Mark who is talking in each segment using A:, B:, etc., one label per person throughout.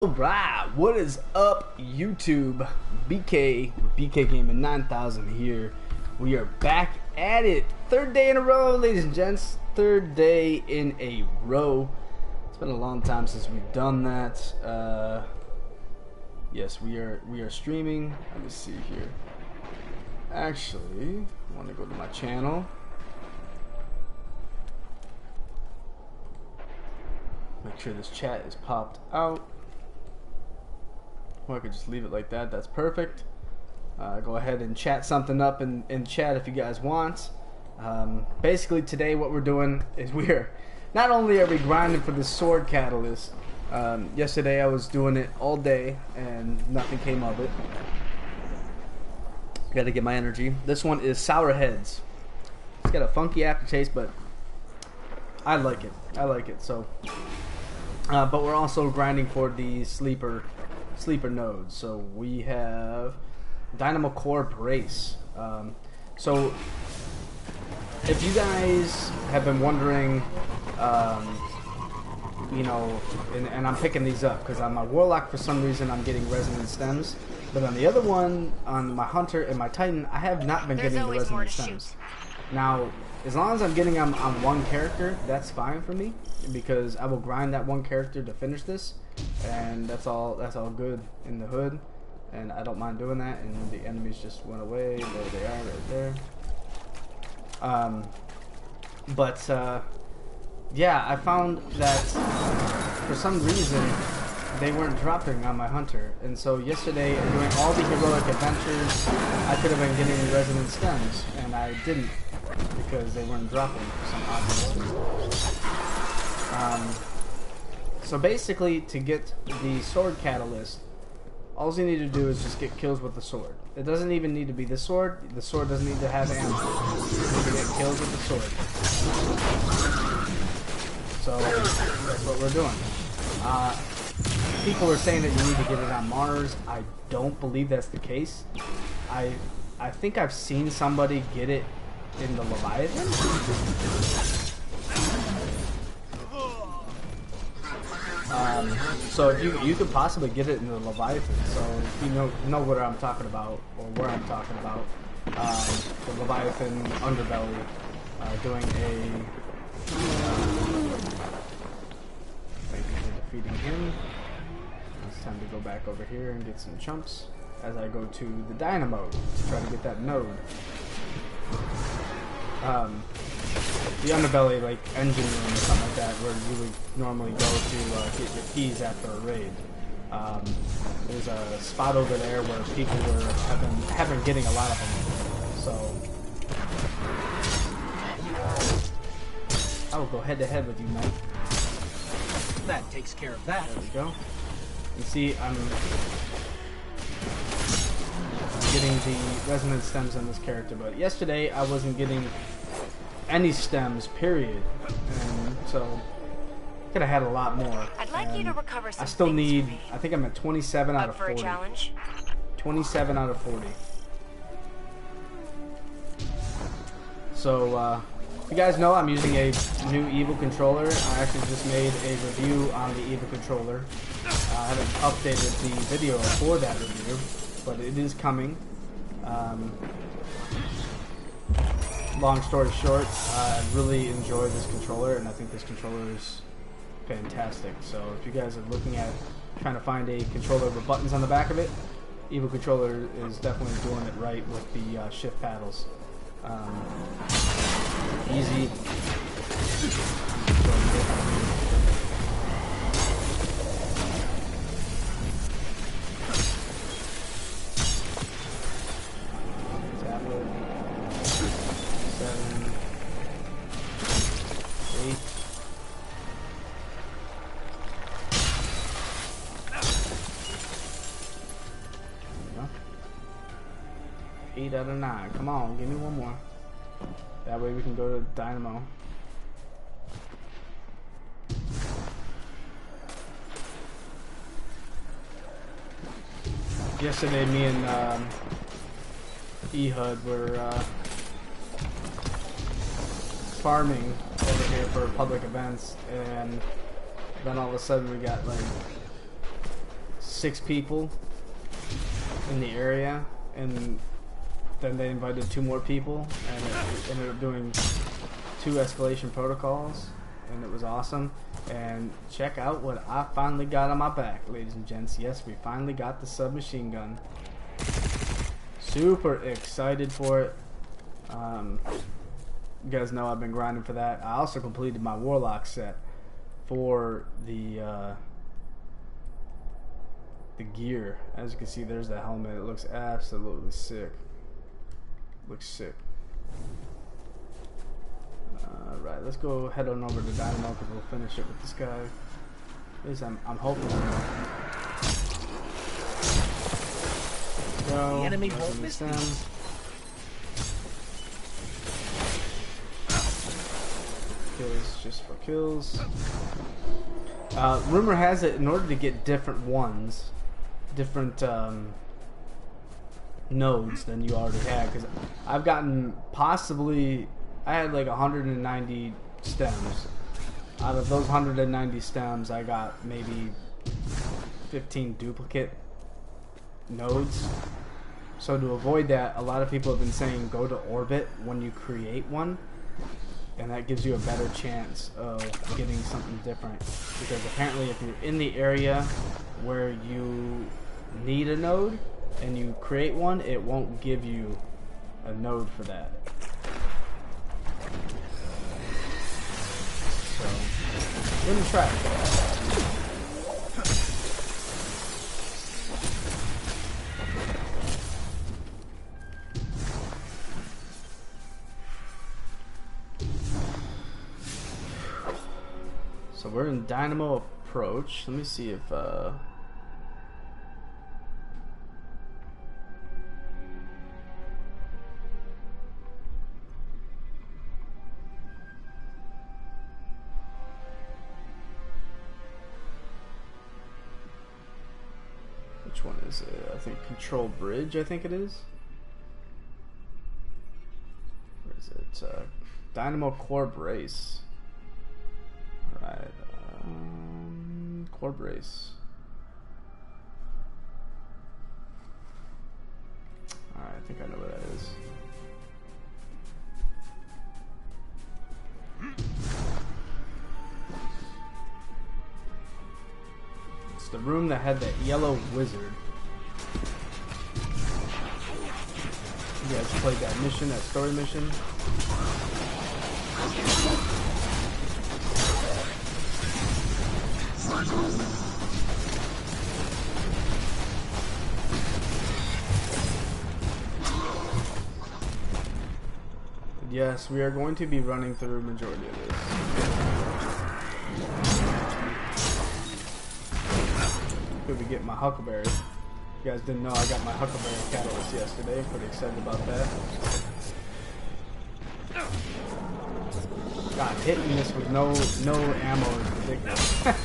A: Alright, what is up YouTube? BK Gaming 9000 here. We are back at it. Third day in a row, ladies and gents. Third day in a row. It's been a long time since we've done that. Yes, we are streaming. Let me see here. Actually, I want to go to my channel. Make sure this chat is popped out. Or I could just leave it like that. That's perfect. Go ahead and chat something up in chat if you guys want. Basically today what we're doing is not only are we grinding for the sword catalyst. Yesterday I was doing it all day and nothing came of it. Gotta get my energy. This one is Sour Heads. It's got a funky aftertaste, but I like it. So, but we're also grinding for the sleeper nodes. So we have Dynamo Core Brace. So if you guys have been wondering, you know, and I'm picking these up because on my Warlock for some reason I'm getting resonant stems, but on the other one, on my Hunter and my Titan, I have not been getting the resonant stems. Now, as long as I'm getting them on one character, that's fine for me, because I will grind that one character to finish this, and that's all good in the hood, and I don't mind doing that. And the enemies just went away. There they are, right there. Yeah, I found that for some reason they weren't dropping on my Hunter, and so yesterday, doing all the heroic adventures, I could have been getting resonant stems, and I didn't, because they weren't dropping for some odd reason. So basically, to get the sword catalyst, all you need to do is just get kills with the sword. It doesn't even need to be the sword. The sword doesn't need to have ammo. You need to get kills with the sword. So that's what we're doing. People are saying that you need to get it on Mars. I don't believe that's the case. I think I've seen somebody get it in the Leviathan. So if you could possibly get it in the Leviathan. So if you know what I'm talking about, or where I'm talking about, the Leviathan underbelly, doing a thank you for defeating him. It's time to go back over here and get some chumps as I go to the Dynamo to try to get that node. The underbelly, like engine room or something like that, where you would normally go to get your keys after a raid. There's a spot over there where people have been getting a lot of them. So I will go head to head with you, knight.
B: That takes care of that.
A: There we go. You see, I'm getting the resonant stems on this character, but yesterday I wasn't getting any stems, period, and so could have had a lot more.
C: I'd like you to recover some.
A: I still need. I think I'm at 27 out of 40.
C: Up for a challenge?
A: 27 out of 40. So, you guys know I'm using a new Evo controller. I actually just made a review on the Evo controller. I haven't updated the video for that review, but it is coming. Long story short, I really enjoy this controller, and I think this controller is fantastic. So if you guys are looking at trying to find a controller with buttons on the back of it, Evo controller is definitely doing it right with the shift paddles. Easy. Tablet. 7, 8. 8 out of 9. Come on, give me one more. That way we can go to Dynamo. Yesterday, me and Ehud were farming over here for public events, and then all of a sudden we got like 6 people in the area, and then they invited 2 more people, and it ended up doing 2 escalation protocols, and it was awesome. And check out what I finally got on my back, ladies and gents. Yes, we finally got the submachine gun. Super excited for it. You guys know I've been grinding for that. I also completed my Warlock set for the gear. As you can see, there's the helmet. It looks absolutely sick. Looks sick. Alright, let's go head on over to Dynamo because we'll finish it with this guy. At least I'm hoping.
B: The enemy won't miss
A: them. Kills just for kills. Rumor has it, in order to get different ones, different nodes than you already had, because I've gotten I had like 190 stems. Out of those 190 stems, I got maybe 15 duplicate nodes. So to avoid that, a lot of people have been saying go to orbit when you create one, and that gives you a better chance of getting something different. Because apparently if you're in the area where you need a node and you create one, it won't give you a node for that. So, we're gonna try it. So we're in Dynamo Approach. Let me see if which one is it? I think Control Bridge, I think it is. Where is it? Dynamo Core Brace. Alright, Core Brace. Alright, I think I know where that is. It's the room that had that yellow wizard. You guys played that mission, that story mission? Yes, we are going to be running through a majority of this. Could be getting my Huckleberry. You guys didn't know I got my Huckleberry Catalyst yesterday. Pretty excited about that. God, hitting this with no ammo is ridiculous.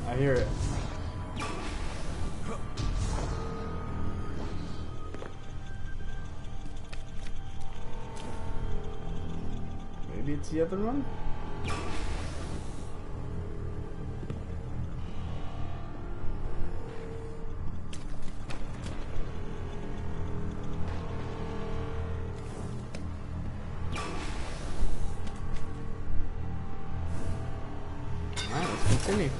A: I hear it. Maybe it's the other one? Alright, let's continue.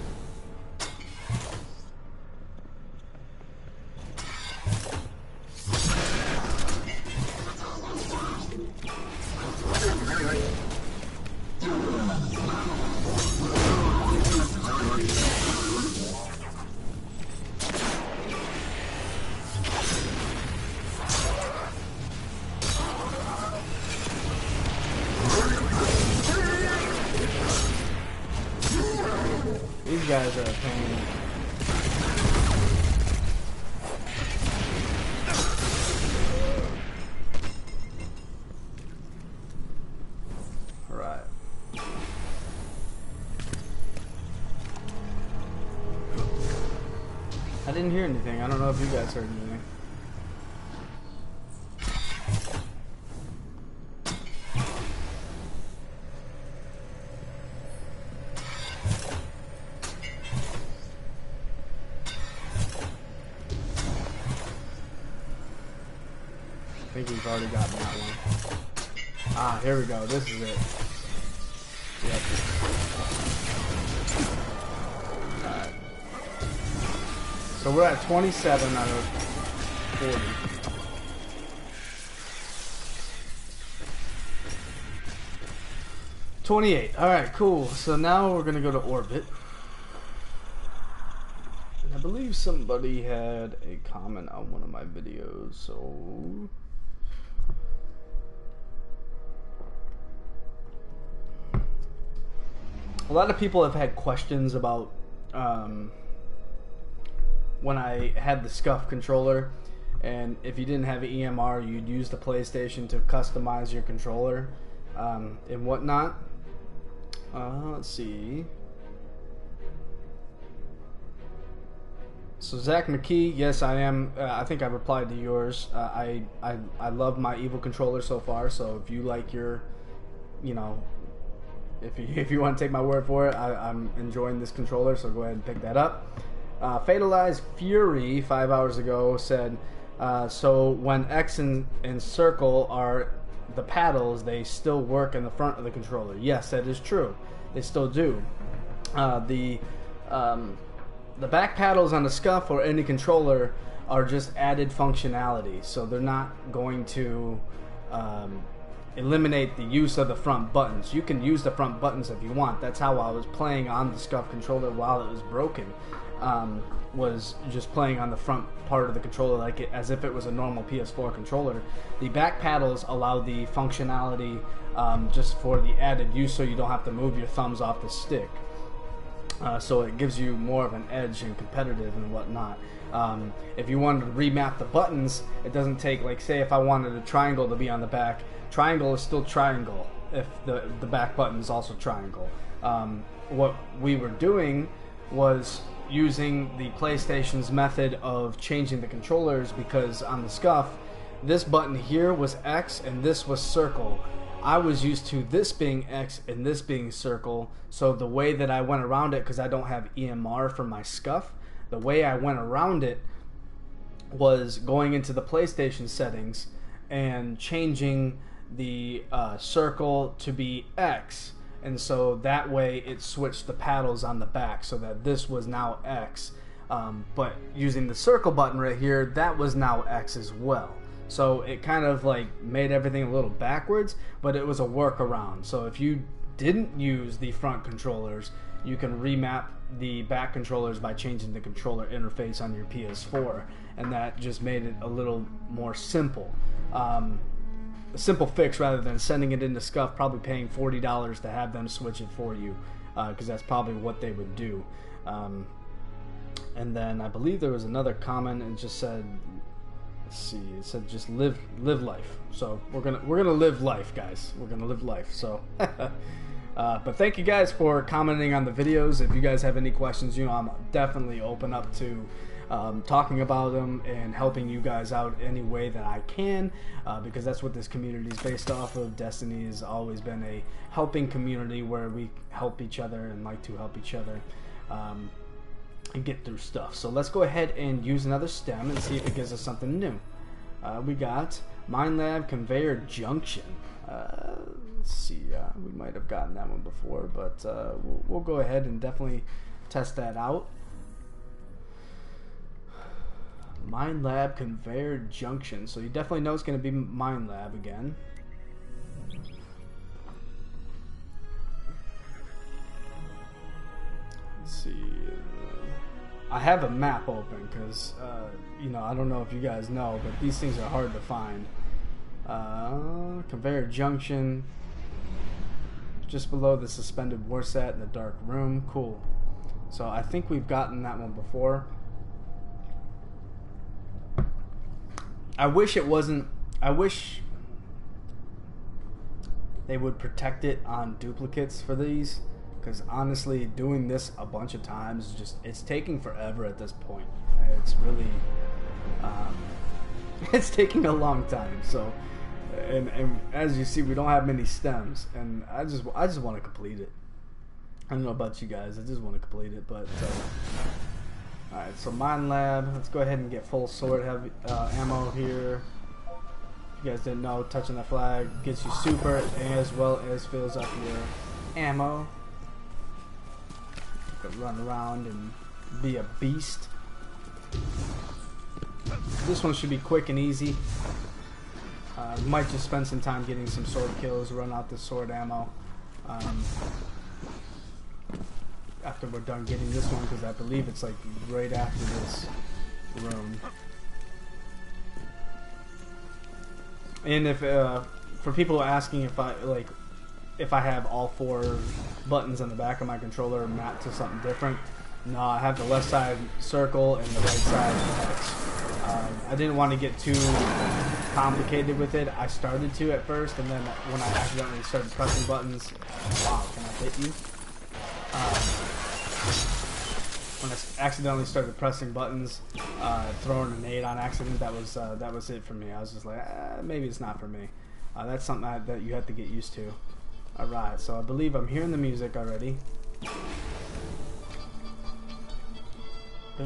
A: These guys are a pain. didn't hear anything. I don't know if you guys heard anything. I think we've already gotten that one. Ah, here we go. This is it. Yep. Alright. So we're at 27 out of 40. $28. Alright, cool. So now we're gonna go to orbit. And I believe somebody had a comment on one of my videos, so a lot of people have had questions about when I had the SCUF controller, and if you didn't have EMR, you'd use the PlayStation to customize your controller and whatnot. Let's see. So Zach McKee, yes, I am. I think I replied to yours. I love my Evo controller so far. So if you like your, you know, if you want to take my word for it, I'm enjoying this controller. So go ahead and pick that up. Fatalized Fury 5 hours ago said, so when X and circle are the paddles, they still work in the front of the controller. Yes, that is true. They still do. The back paddles on the SCUF or any controller are just added functionality, so they're not going to eliminate the use of the front buttons. You can use the front buttons if you want. That's how I was playing on the SCUF controller while it was broken. Was just playing on the front part of the controller like it, as if it was a normal PS4 controller. The back paddles allow the functionality just for the added use, so you don't have to move your thumbs off the stick. So it gives you more of an edge and competitive and whatnot. If you wanted to remap the buttons, it doesn't take, like, say if I wanted a triangle to be on the back, triangle is still triangle if the back button is also triangle. What we were doing was using the PlayStation's method of changing the controllers, because on the SCUF, this button here was X and this was circle. I was used to this being X and this being circle, so the way that I went around it, because I don't have EMR for my SCUF, the way I went around it was going into the PlayStation settings and changing the circle to be X, and so that way it switched the paddles on the back so that this was now X, but using the circle button right here, that was now X as well. So it kind of like made everything a little backwards, but it was a workaround. So if you didn't use the front controllers, you can remap the back controllers by changing the controller interface on your PS4, and that just made it a little more simple. A simple fix rather than sending it into SCUF, probably paying $40 to have them switch it for you, because that's probably what they would do. And then I believe there was another comment and just said, let's see, it said just live life. So we're gonna live life, guys. We're gonna live life. So but thank you guys for commenting on the videos. If you guys have any questions, you know, I'm definitely open up to talking about them and helping you guys out any way that I can, because that's what this community is based off of. Destiny has always been a helping community where we help each other and like to help each other and get through stuff. So let's go ahead and use another stem and see if it gives us something new. We got Minelab Conveyor Junction. Let's see, we might have gotten that one before, but we'll go ahead and definitely test that out. Minelab Conveyor Junction. So you definitely know it's going to be Minelab again. Let's see. I have a map open because, you know, I don't know if you guys know, but these things are hard to find. Conveyor Junction. Just below the suspended war set in the dark room. Cool. So I think we've gotten that one before. I wish it wasn't. I wish they would protect it on duplicates for these, because honestly, doing this a bunch of times, just it's taking forever at this point. It's really, it's taking a long time. So, and as you see, we don't have many stems, and I just want to complete it. I don't know about you guys. I just want to complete it, but all right. So Mine Lab. Let's go ahead and get full sword heavy ammo here. If you guys didn't know, touching the flag gets you super as well as fills up your ammo. You can run around and be a beast. This one should be quick and easy. Might just spend some time getting some sword kills, run out the sword ammo after we're done getting this one, because I believe it's like right after this room. And if for people asking if I have all 4 buttons on the back of my controller mapped to something different, no, I have the left side circle and the right side X. I didn't want to get too complicated with it. I started to at first, and then when I accidentally started pressing buttons, wow, can I hit you? When I accidentally started pressing buttons, throwing a nade on accident, that was it for me. I was just like, maybe it's not for me. That's something that you have to get used to. Alright, so I believe I'm hearing the music already. I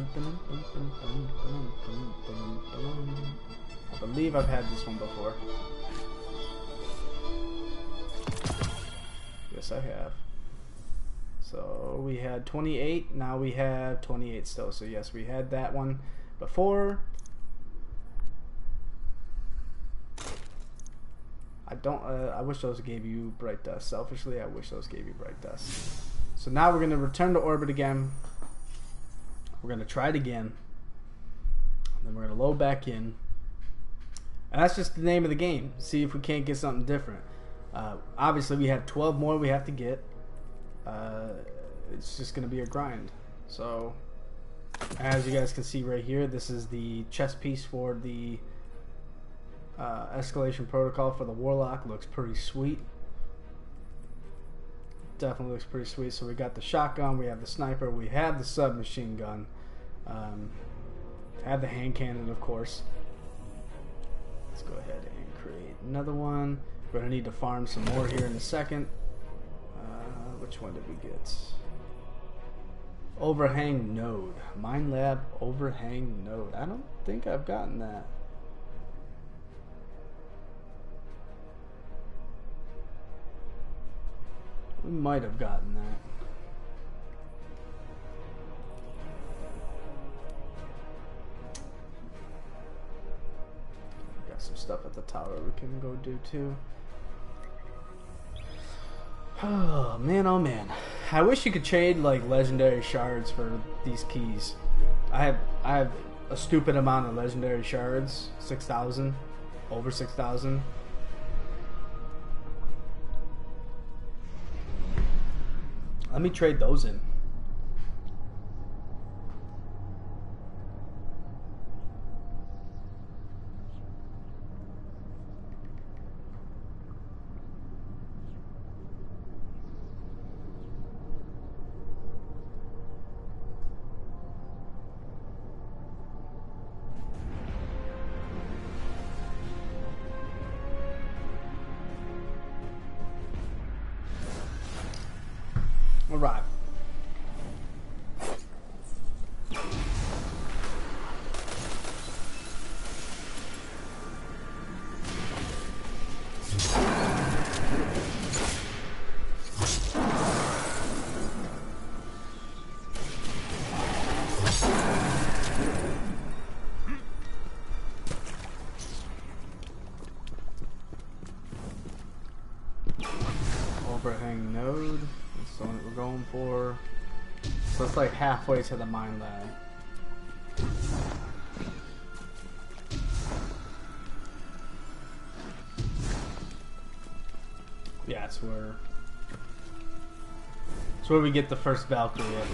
A: believe I've had this one before. Yes, I have. So we had 28, now we have 28 still. So yes, we had that one before. I wish those gave you bright dust. Selfishly, I wish those gave you bright dust. So now we're going to return to orbit again. We're going to try it again. Then we're going to load back in. And that's just the name of the game. See if we can't get something different. Obviously, we have 12 more we have to get. It's just going to be a grind. So, as you guys can see right here, this is the chest piece for the escalation protocol for the Warlock. Looks pretty sweet. Definitely looks pretty sweet. So we got the shotgun, we have the sniper, we have the submachine gun, have the hand cannon, of course. Let's go ahead and create another one. We're gonna need to farm some more here in a second. Which one did we get? Overhang node. Mine Lab overhang node. I don't think I've gotten that. We might have gotten that. Got some stuff at the tower we can go do too. Oh man, oh man. I wish you could trade like legendary shards for these keys. I have a stupid amount of legendary shards, 6,000, over 6,000. Let me trade those in. Right. Overhang node. That's the one that we're going for. So it's like halfway to the Mine Lab. Yeah, it's where we get the first Valkyrie, I believe.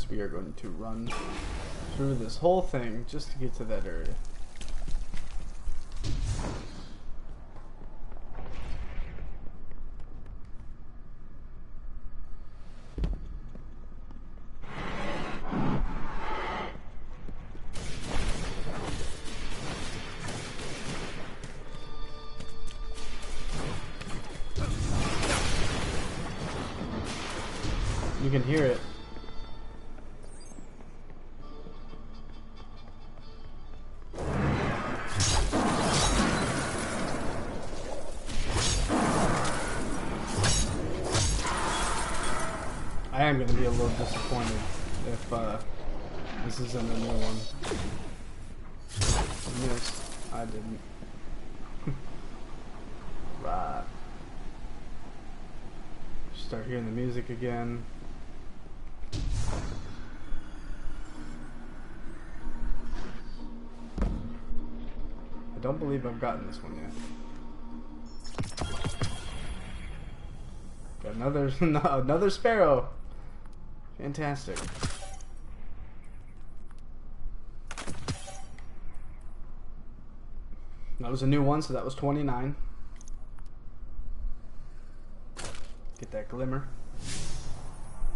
A: Yes, we are going to run through this whole thing just to get to that area. You can hear it. I am going to be a little disappointed if this isn't a new one. Yes, I didn't. Right. Start hearing the music again. I don't believe I've gotten this one yet. Got another another sparrow. Fantastic. That was a new one, so that was 29. Get that glimmer.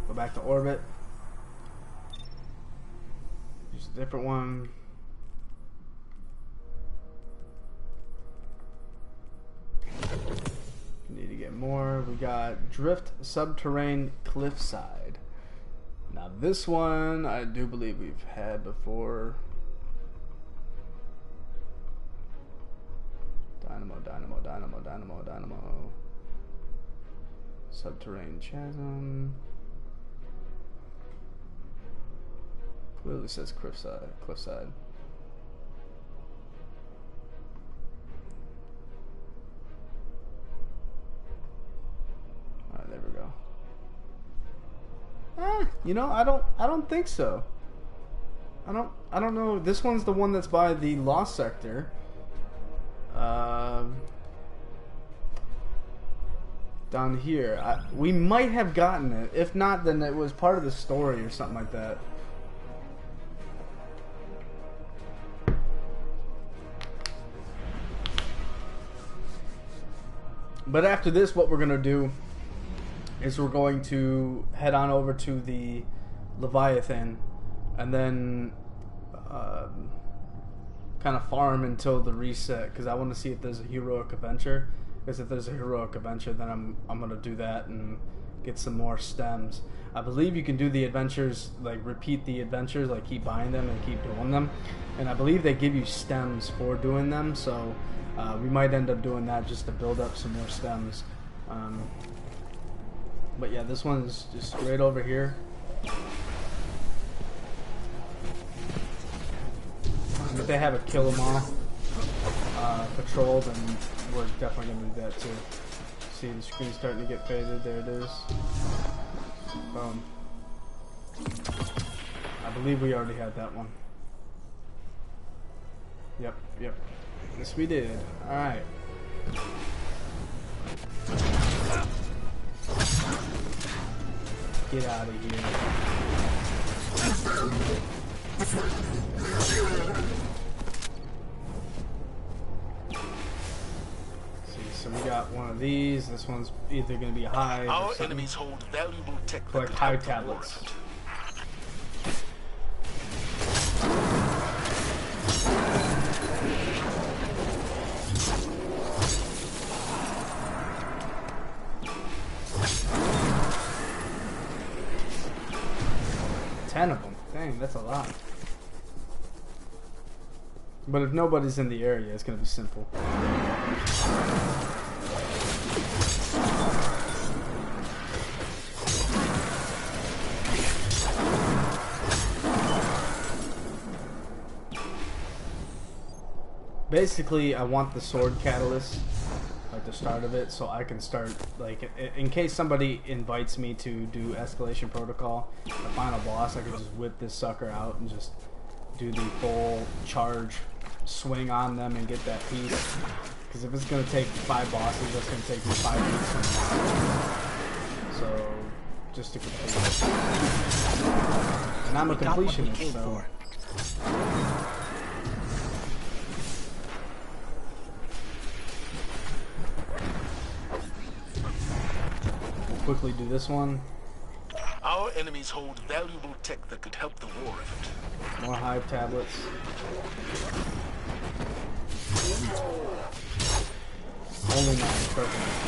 A: Go back to orbit. Use a different one. Need to get more. We got Drift Subterrane Cliffside. Now this one I do believe we've had before. Dynamo. Subterranean Chasm. Clearly says Cliffside. Alright, there we go. You know, I don't think so. I don't know. This one's the one that's by the Lost Sector. Down here. We might have gotten it. If not, then it was part of the story or something like that. But after this, what we're going to do is we're going to head on over to the Leviathan and then kind of farm until the reset, because I want to see if there's a heroic adventure. Because if there's a heroic adventure, then I'm going to do that and get some more stems. I believe you can do the adventures, like repeat the adventures, like keep buying them and keep doing them. And I believe they give you stems for doing them, so we might end up doing that just to build up some more stems. But yeah, this one's just right over here. If they have a kill 'em all patrol, then we're definitely gonna do that too. See, the screen's starting to get faded. There it is. Boom. I believe we already had that one. Yep. Yes, we did. All right. Get out of here. See, so we got one of these. This one's either going to be high.
C: Our enemies hold valuable tech.
A: Collect high tablets. Of them. Dang, that's a lot. But if nobody's in the area, it's gonna be simple. Basically, I want the sword catalyst at the start of it, so I can start, like, in case somebody invites me to do Escalation Protocol, the final boss, I can just whip this sucker out and just do the full charge swing on them and get that piece. Because if it's going to take 5 bosses, that's going to take me 5 weeks. So, just to complete it. And I'm a
B: We got what we
A: completionist,
B: came
A: so...
B: for.
A: We'll quickly do this one.
C: Our enemies hold valuable tech that could help the war effort.
A: More hive tablets. Only 9, perfect.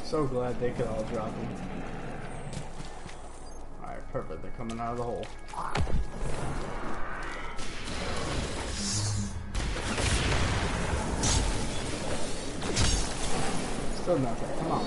A: So glad they could all drop him. Alright, perfect. They're coming out of the hole. Still nothing. Come on.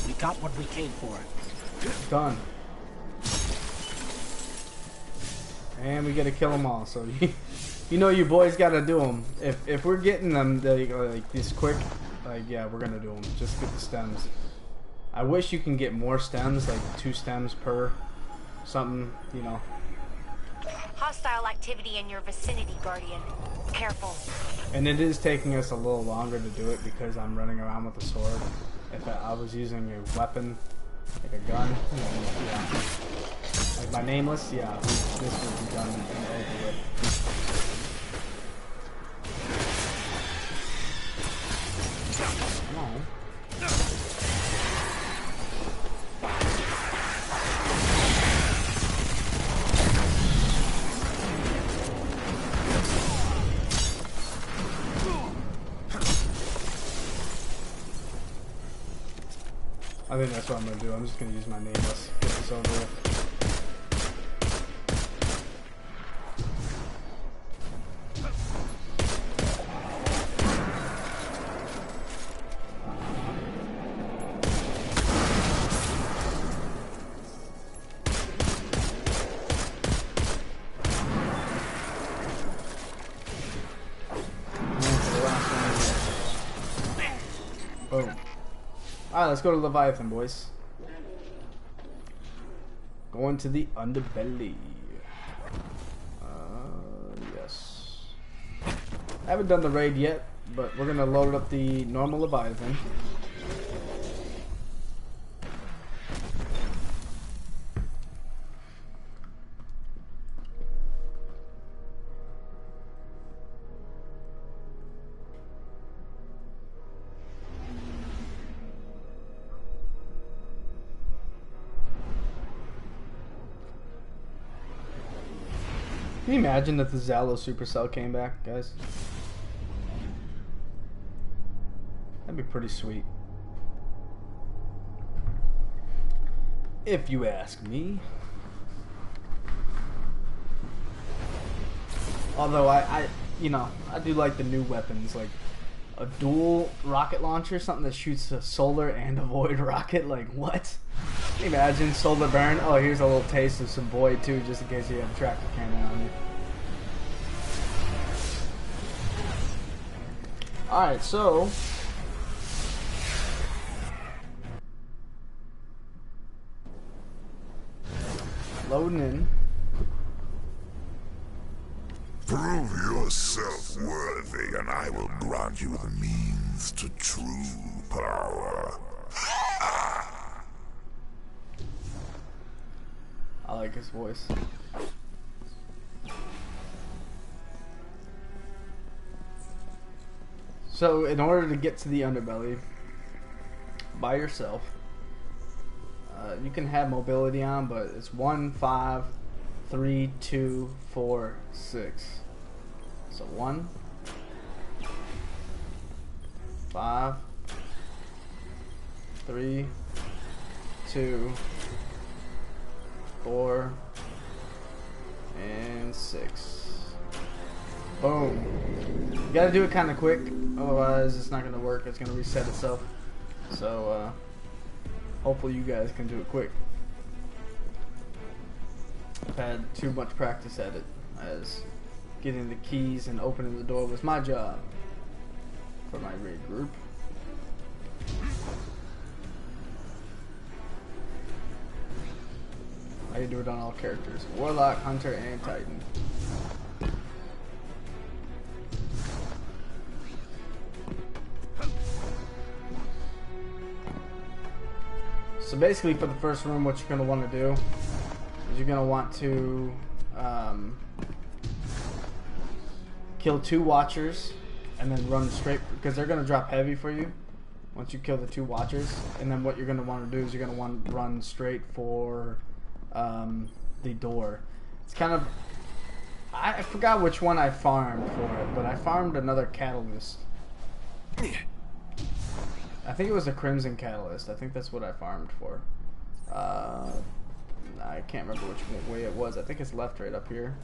B: We got what we came for.
A: Done. And we gotta kill them all, so you know you boys gotta do them. If we're getting them like this quick, like yeah, we're gonna do them. Just get the stems. I wish you can get more stems, like 2 stems per something, you know.
D: Hostile activity in your vicinity, Guardian. Careful.
A: And it is taking us a little longer to do it because I'm running around with a sword. If I was using a weapon, like a gun, yeah. Like my nameless, yeah, this would be done and over with. Come on. I think that's what I'm gonna do. I'm just gonna use my nameless. Get this over with. Boom. Alright, let's go to Leviathan, boys. Going to the underbelly. Yes. I haven't done the raid yet, but we're gonna load up the normal Leviathan. Can you imagine if the Zalo Supercell came back, guys? That'd be pretty sweet. If you ask me. Although I you know, I do like the new weapons, like a dual rocket launcher, something that shoots a solar and a void rocket. Like, what? Can you imagine solar burn? Oh, here's a little taste of some void too, just in case you have a tractor cannon on you. Alright, so loading in.
E: Prove yourself worthy, and I will grant you the means to true power.
A: I like his voice. So in order to get to the underbelly by yourself, you can have mobility on, but it's 1, 5, 3, 2, 4, 6. So 1, 5, 3, 2, 4, and 6. Boom. You gotta do it kind of quick, otherwise it's not gonna work. It's gonna reset itself. So hopefully you guys can do it quick. I've had too much practice at it, as getting the keys and opening the door was my job for my raid group. I do it on all characters: Warlock, Hunter, and Titan. So basically, for the first room, what you're going to want to do is you're going to want to kill 2 watchers and then run straight, because they're going to drop heavy for you once you kill the 2 watchers. And then what you're going to want to do is you're going to want to run straight for the door. It's kind of, I forgot which one I farmed for it, but I farmed another catalyst. I think it was a Crimson Catalyst. I think that's what I farmed for. I can't remember which way it was. I think it's left right up here.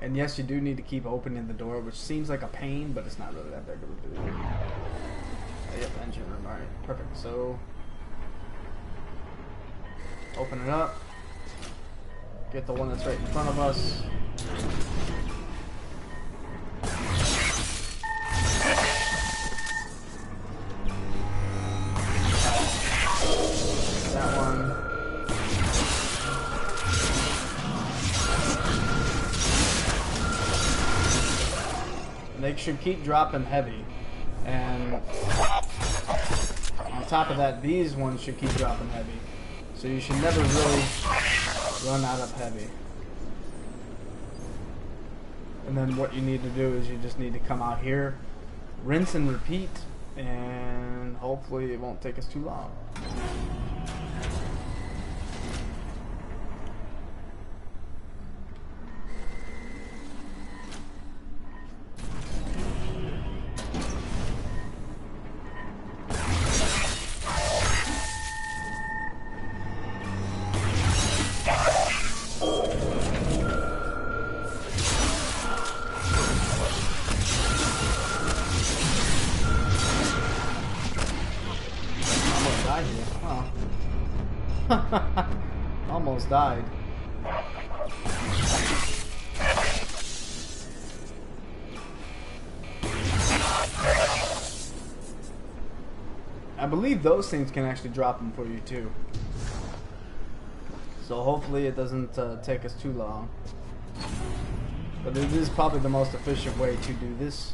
A: And yes, you do need to keep opening the door, which seems like a pain, but it's not really that big of a deal. Yep, engine room. Alright, perfect. So, open it up. Get the one that's right in front of us. That one. And they should keep dropping heavy. And on top of that, these ones should keep dropping heavy. So you should never really run out of heavy. And then what you need to do is you just need to come out here, rinse and repeat, and hopefully it won't take us too long. Almost died. I believe those things can actually drop them for you too. So hopefully it doesn't take us too long. But it is probably the most efficient way to do this.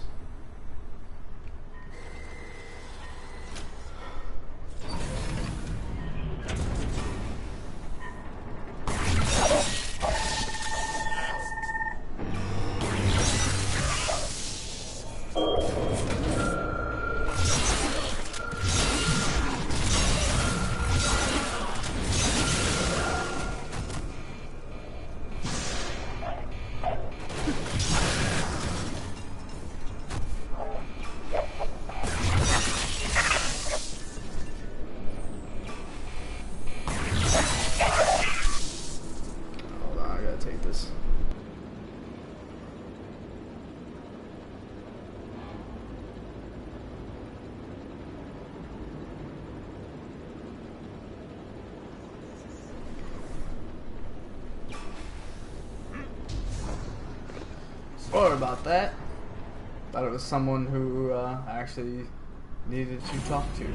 A: Sorry about that. Thought it was someone who I actually needed to talk to.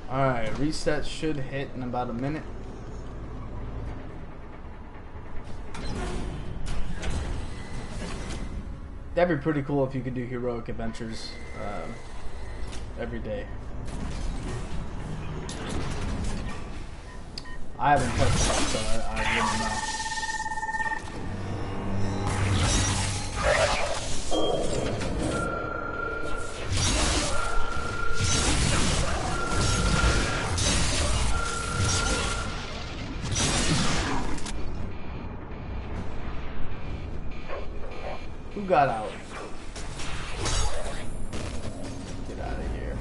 A: Alright, reset should hit in about a minute. That'd be pretty cool if you could do heroic adventures every day. I haven't touched it, so I wouldn't know. Who got out? Get out of here.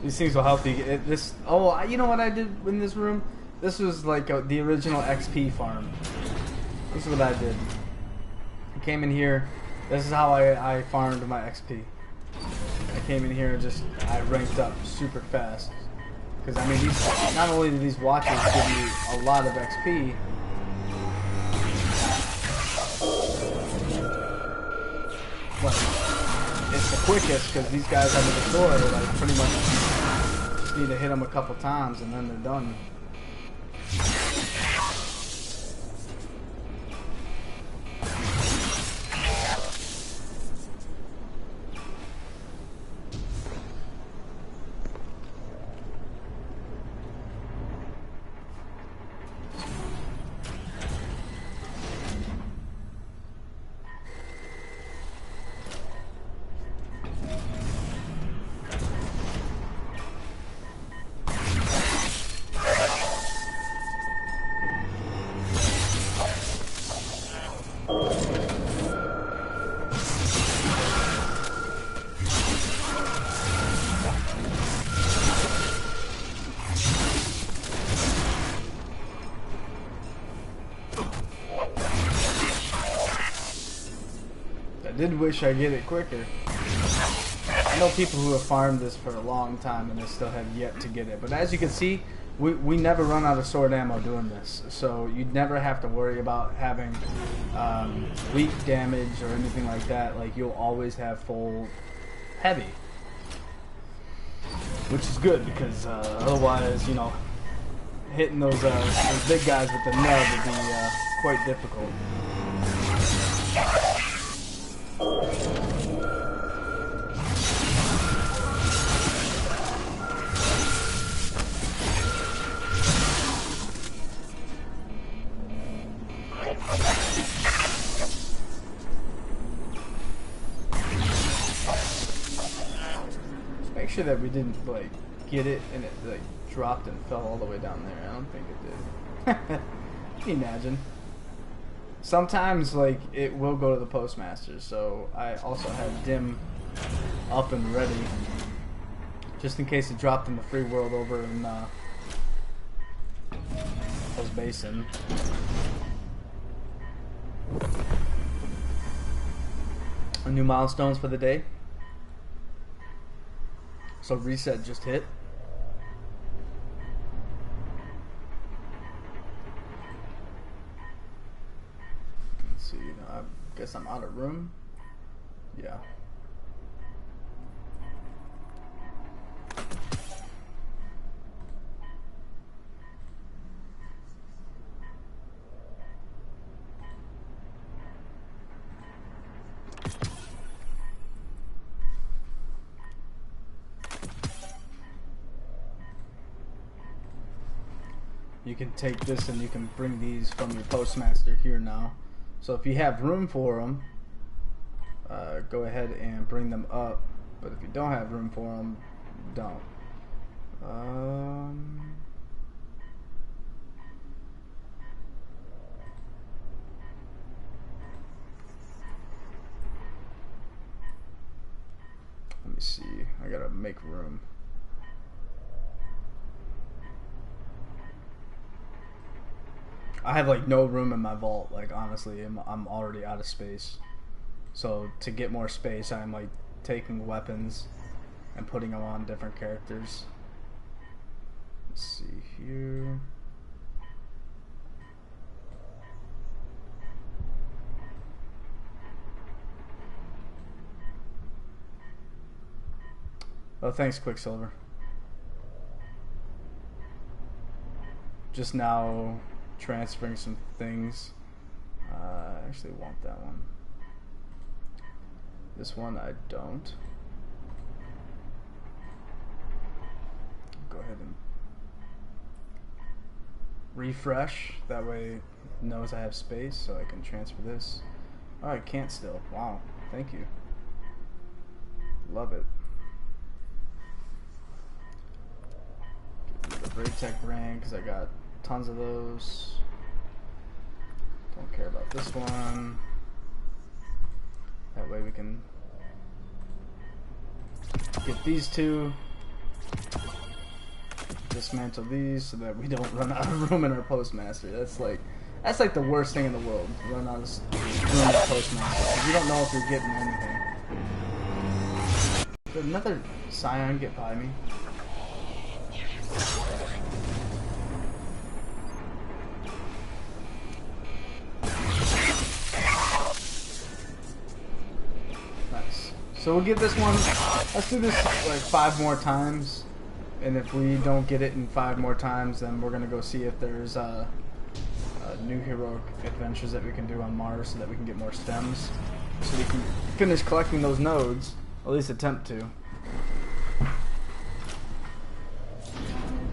A: These things will help you get this. Oh, you know what I did in this room? This was like the original XP farm. This is what I did. I came in here. This is how I farmed my XP. I came in here and I ranked up super fast. Because I mean, not only do these watches give you a lot of XP, but it's the quickest because these guys have a destroyer. Like pretty much just need to hit them a couple times and then they're done. I did wish I get it quicker. I know people who have farmed this for a long time and they still have yet to get it. But as you can see, we never run out of sword ammo doing this. So you'd never have to worry about having weak damage or anything like that. Like you'll always have full heavy. Which is good because otherwise, you know, hitting those big guys with the nub would be quite difficult. Just make sure that we didn't like get it and it like dropped and fell all the way down there. I don't think it did. Can you imagine? Sometimes, like, it will go to the postmaster, so I also have Dim up and ready, just in case it dropped in the free world over in Hell's Basin. New milestones for the day. So reset just hit. I guess I'm out of room. Yeah. You can take this and you can bring these from your postmaster here now. So if you have room for them, go ahead and bring them up. But if you don't have room for them, don't. Let me see. I gotta make room. I have like no room in my vault. Like honestly, I'm already out of space. So to get more space, I'm like taking weapons and putting them on different characters. Let's see here. Oh, thanks, Quicksilver. Just now transferring some things. I actually want that one. This one I don't. Go ahead and refresh. That way it knows I have space so I can transfer this. Oh, I can't still. Wow. Thank you. Love it. The Brave Tech brand because I got tons of those. Don't care about this one. That way we can get these two. Dismantle these so that we don't run out of room in our postmaster. That's like the worst thing in the world. Run out of room in the postmaster. You don't know if you're getting anything. Did another Scion get by me? So we'll get this one. Let's do this like 5 more times, and if we don't get it in 5 more times, then we're gonna go see if there's new heroic adventures that we can do on Mars, so that we can get more stems, so we can finish collecting those nodes. At least attempt to.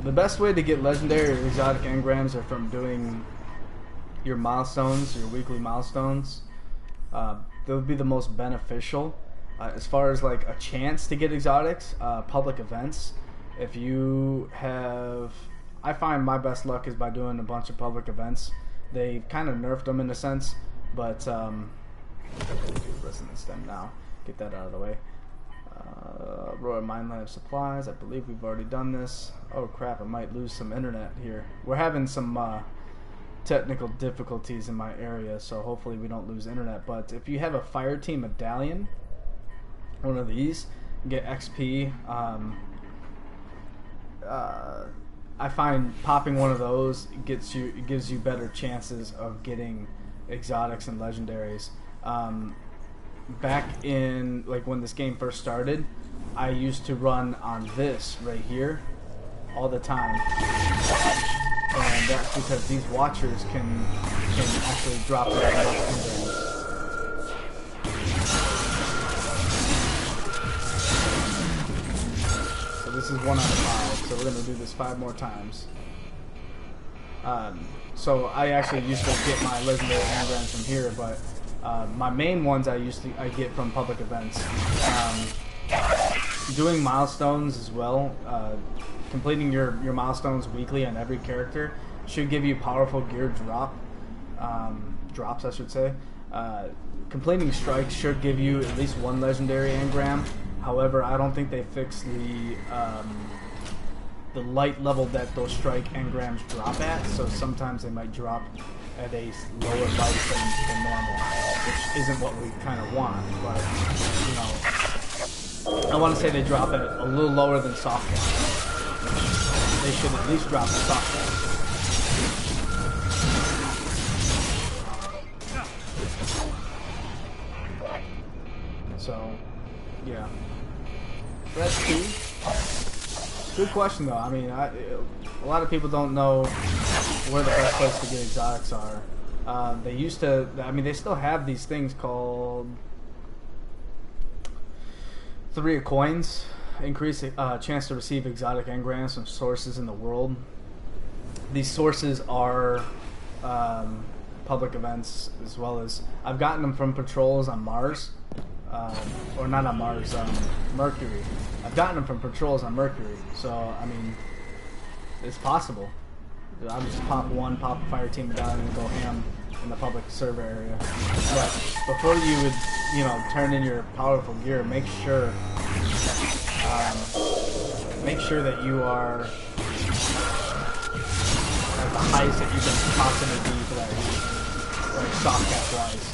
A: The best way to get legendary or exotic engrams are from doing your milestones, your weekly milestones. They would be the most beneficial. As far as like a chance to get exotics, public events, if you have, I find my best luck is by doing a bunch of public events. They kind of nerfed them in a sense, but listen to them now. Get that out of the way. Royal Mine Lab supplies. I believe we've already done this. Oh crap! I might lose some internet here. We're having some technical difficulties in my area, so hopefully we don't lose internet. But if you have a fire team medallion, one of these, get XP. I find popping one of those gives you better chances of getting exotics and legendaries. Back in like when this game first started, I used to run on this right here all the time, and that's because these watchers can actually drop their engrams. This is 1 out of 5, so we're gonna do this 5 more times. So I actually used to get my legendary engrams from here, but my main ones I get from public events. Doing milestones as well, completing your milestones weekly on every character should give you powerful gear drops, I should say. Completing strikes should give you at least 1 legendary engram. However, I don't think they fixed the light level that those strike engrams drop at, so sometimes they might drop at a lower light than normal, which isn't what we kind of want, but, you know, I want to say they drop at a little lower than soft cap. They should at least drop the soft cap. So, yeah. That's key. Good question though. I mean, a lot of people don't know where the best place to get exotics are. They used to. I mean, they still have these things called 3 of coins. Increase chance to receive exotic engrams from sources in the world. These sources are public events, as well as I've gotten them from patrols on Mars. Or not on Mars, Mercury. I've gotten them from patrols on Mercury, so I mean, it's possible. I'll just pop a fire team down and go ham in the public server area. But before you would, you know, turn in your powerful gear, make sure that you are like the highest that you can possibly be for that like soft cap wise.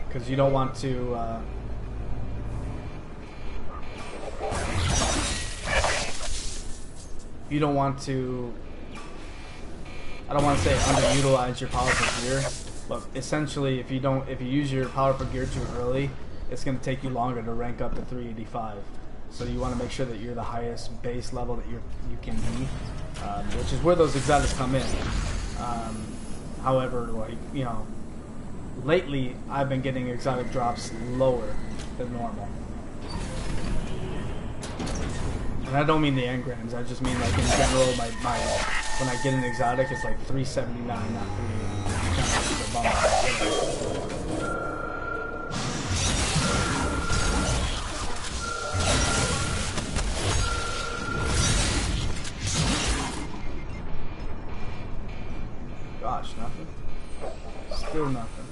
A: Because you don't want to I don't want to say underutilize your powerful gear, but essentially if you use your powerful gear too early, it's going to take you longer to rank up to 385. So you want to make sure that you're the highest base level that you can be, which is where those exotics come in. However, like, you know, lately I've been getting exotic drops lower than normal. And I don't mean the engrams, I just mean like in general, my when I get an exotic, it's like 379, not 380. Gosh, nothing. Still nothing.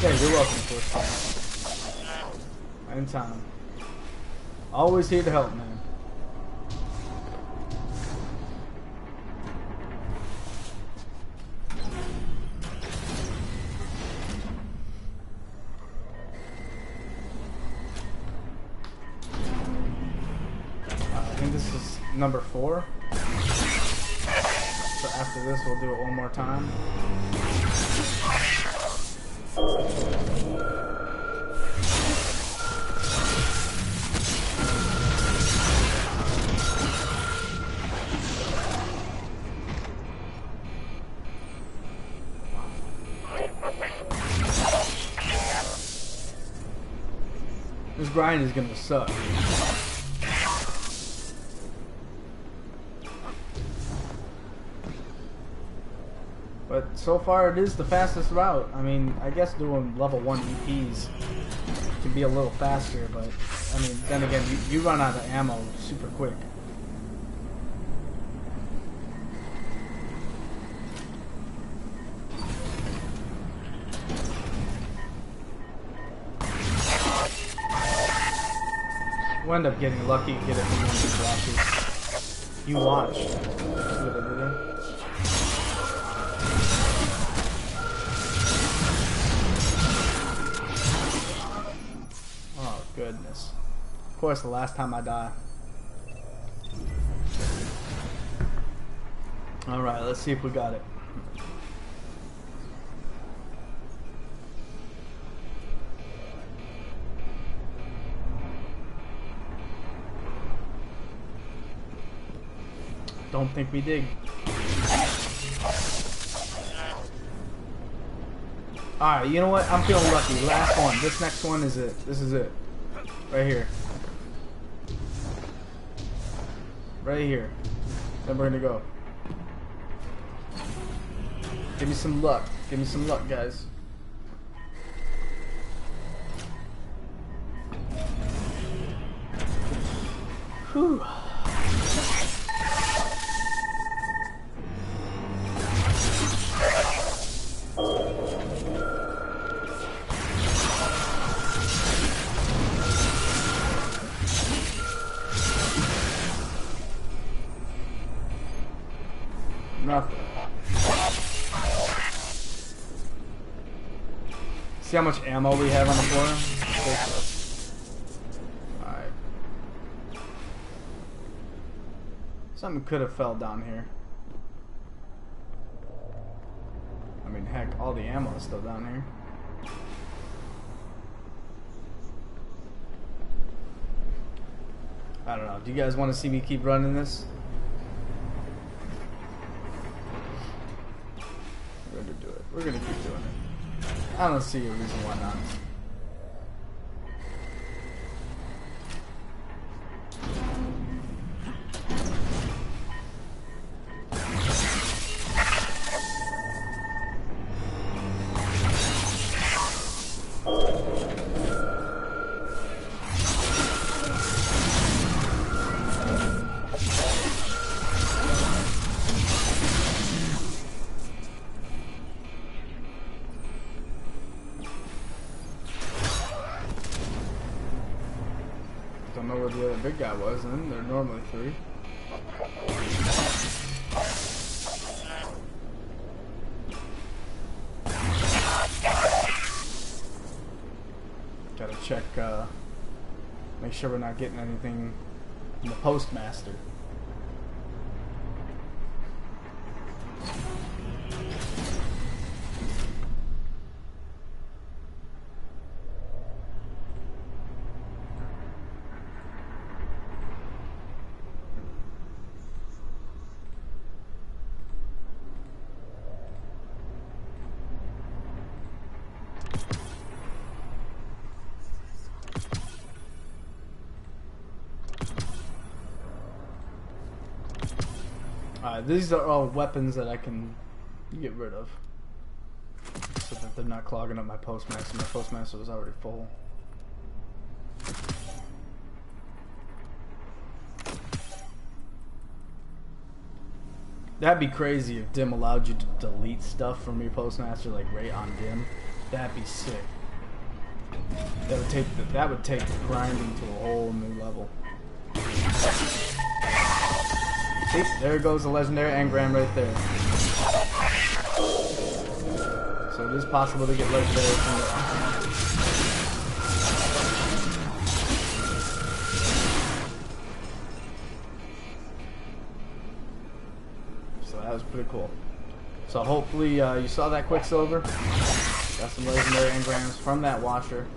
A: Yeah, you're welcome for it. Anytime. Always here to help, man. I think this is number 4. So after this, we'll do it one more time. This grind is gonna suck. But so far it is the fastest route. I mean, I guess doing level 1 EPs can be a little faster, but I mean, then again, you run out of ammo super quick. You end up getting lucky and get it from one of the flashes. You watch. See what I did there? Oh, goodness. Of course, the last time I die. Alright, let's see if we got it. Don't think we did. Alright, you know what? I'm feeling lucky. Last one. This next one is it. This is it. Right here. Right here. Then we're gonna go. Give me some luck. Give me some luck, guys. Whew. Nothing. See how much ammo we have on the floor? Alright. Something could have fell down here. I mean, heck, all the ammo is still down here. I don't know. Do you guys want to see me keep running this? We're gonna do it. We're gonna keep doing it. I don't see a reason why not. Don't know where the other big guy was, and they're normally 3. Gotta check, make sure we're not getting anything from the postmaster. These are all weapons that I can get rid of, so that they're not clogging up my postmaster. My postmaster was already full. That'd be crazy if Dim allowed you to delete stuff from your postmaster, like right on Dim. That'd be sick. That would take the grinding to a whole new level. See, there goes the legendary engram right there. So it is possible to get legendary from there. So that was pretty cool. So hopefully you saw that Quicksilver. Got some legendary engrams from that Watcher.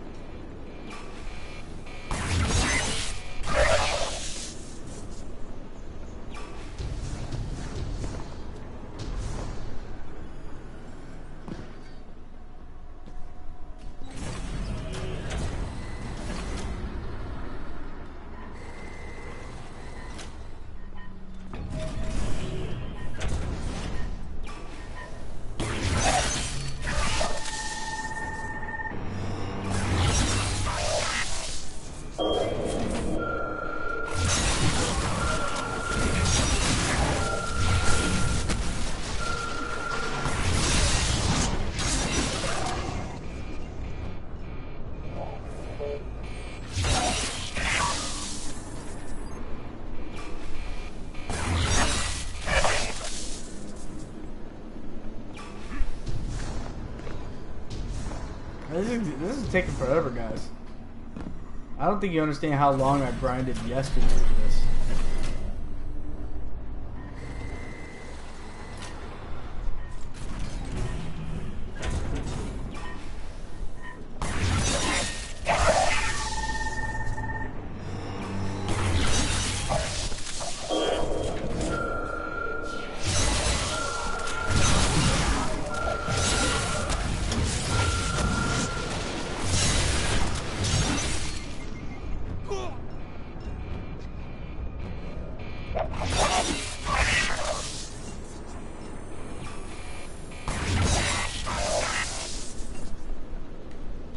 A: This is taking forever, guys. I don't think you understand how long I grinded yesterday for this.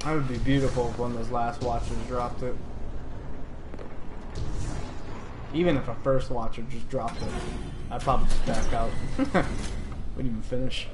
A: That would be beautiful if one of those last Watchers dropped it. Even if a first Watcher just dropped it, I'd probably just back out. Wouldn't even finish.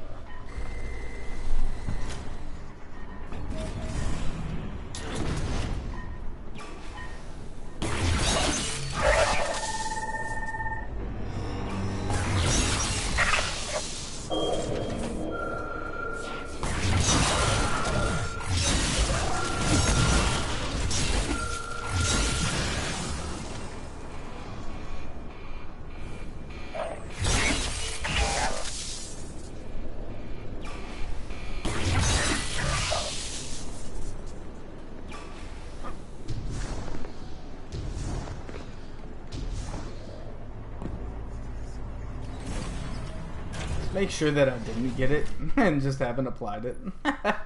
A: Make sure that I didn't get it and just haven't applied it. Can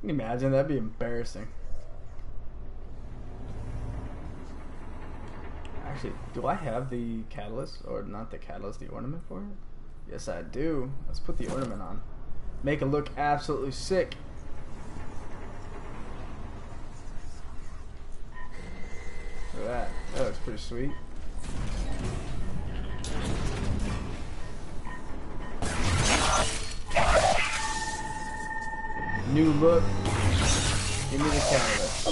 A: you imagine? That'd be embarrassing. Actually, do I have the catalyst, or not the catalyst, the ornament for it? Yes, I do. Let's put the ornament on. Make it look absolutely sick. Look at that. That looks pretty sweet. New look. Give me the catalyst.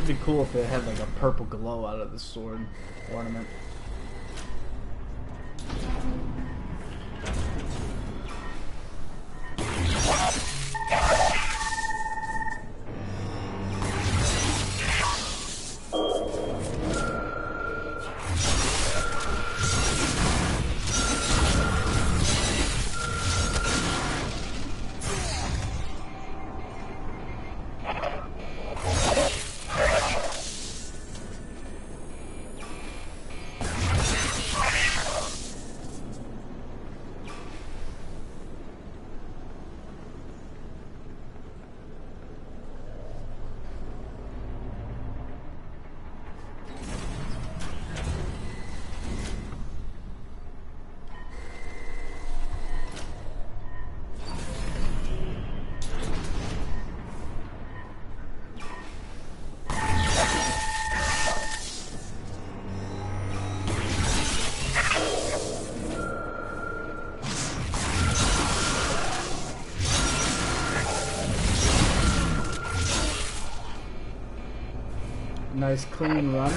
A: be cool if it had like a purple glow out of the sword ornament. Nice clean run.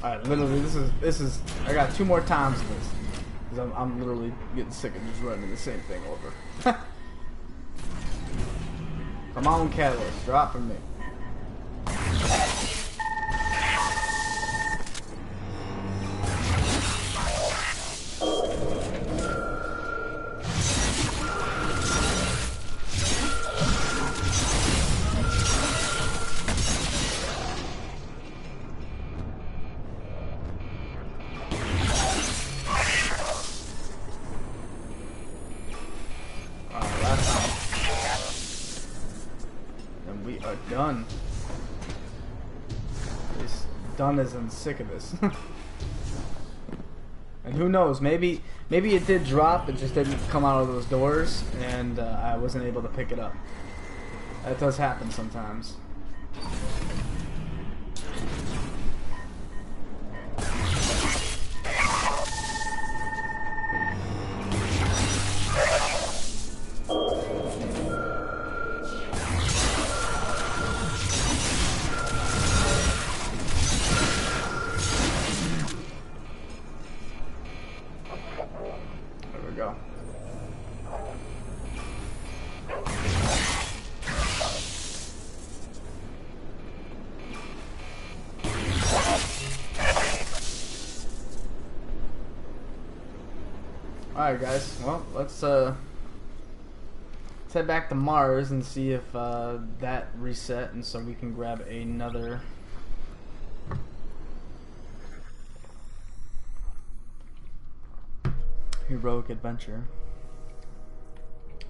A: Alright, literally this is I got 2 more times of this. Because I'm literally getting sick of just running the same thing over. Come on, Catalyst, drop from me. Done. It's done as in sick of this. And who knows, maybe it did drop, it just didn't come out of those doors, and I wasn't able to pick it up. That does happen sometimes. Alright guys, well, let's head back to Mars and see if that reset, and so we can grab another heroic adventure.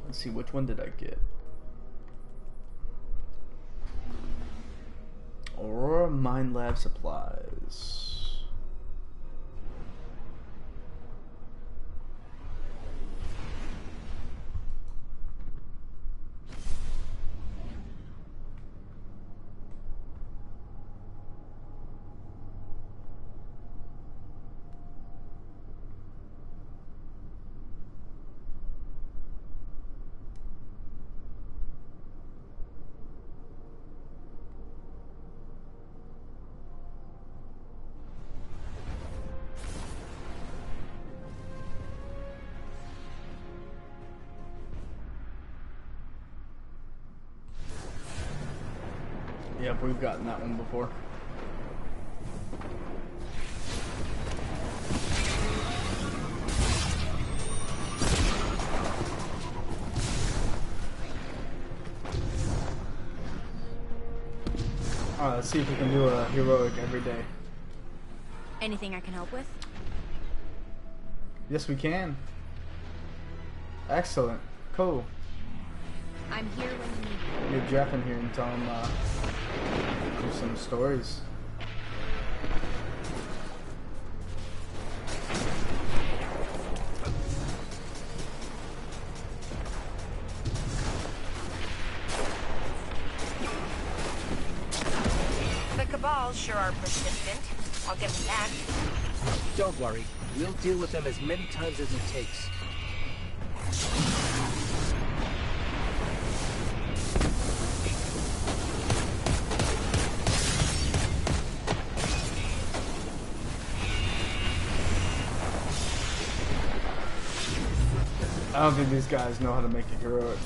A: Let's see, which one did I get? Aurora Mine Lab Supplies. Yep, we've gotten that one before. Alright, let's see if we can do a heroic every day.
D: Anything I can help with?
A: Yes, we can. Excellent. Cool.
D: I'm here when you need me.
A: Get Jeff in here and tell him do some stories.
D: Thralls sure are persistent. I'll give them that.
B: Don't worry. We'll deal with them as many times as it takes.
A: I don't think these guys know how to make a heroic.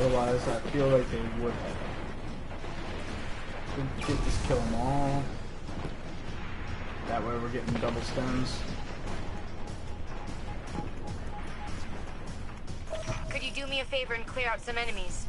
A: Otherwise, I feel like they would have. We could just kill them all. That way we're getting double stems.
D: Could you do me a favor and clear out some enemies?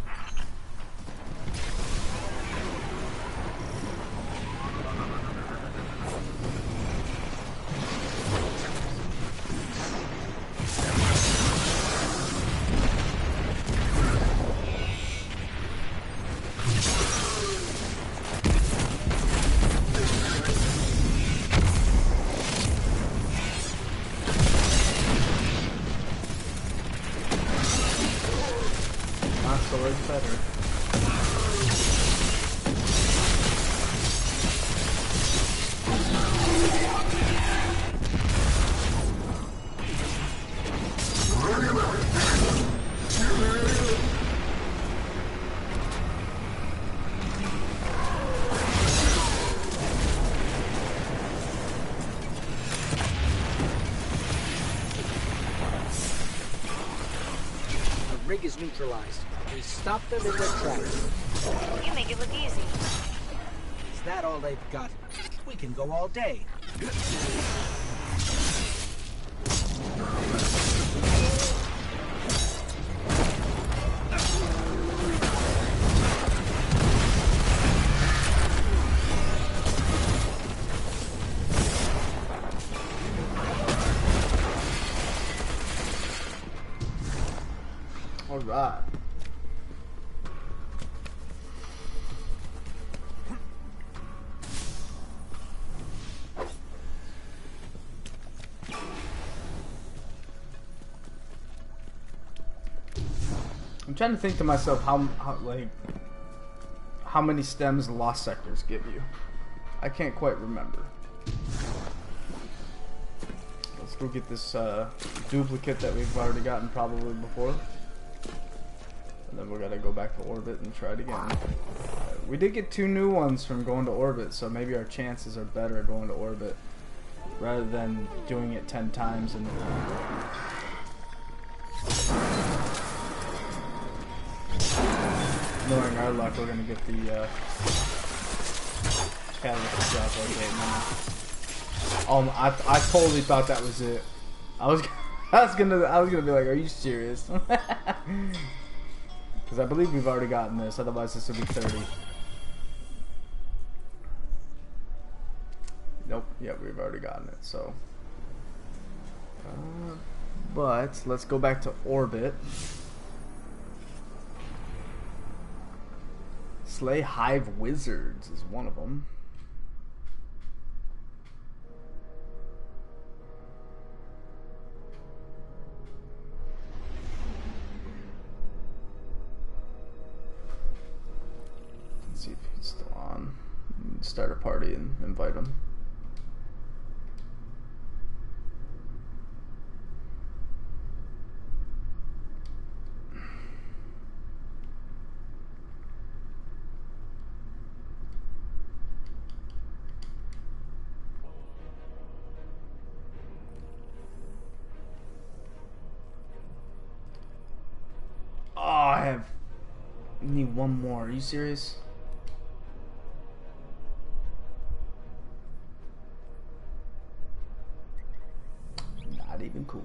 A: Sword's better.
B: The rig is neutralized. We stop them in their tracks.
D: You make it look easy.
B: Is that all they've got? We can go all day.
A: All right. I'm trying to think to myself how many stems Lost Sectors give you. I can't quite remember. Let's go get this duplicate that we've already gotten probably before. And then we gotta go back to orbit and try it again. We did get 2 new ones from going to orbit, so maybe our chances are better going to orbit rather than doing it 10 times and knowing our luck, we're gonna get the catalyst drop like right now. I totally thought that was it. I was gonna be like, are you serious? Because I believe we've already gotten this. Otherwise, this would be 30. Nope. Yeah, we've already gotten it. So, but let's go back to orbit. Slay Hive Wizards is one of them. Let's see if he's still on. Start a party and invite him. Need one more. Are you serious? Not even cool.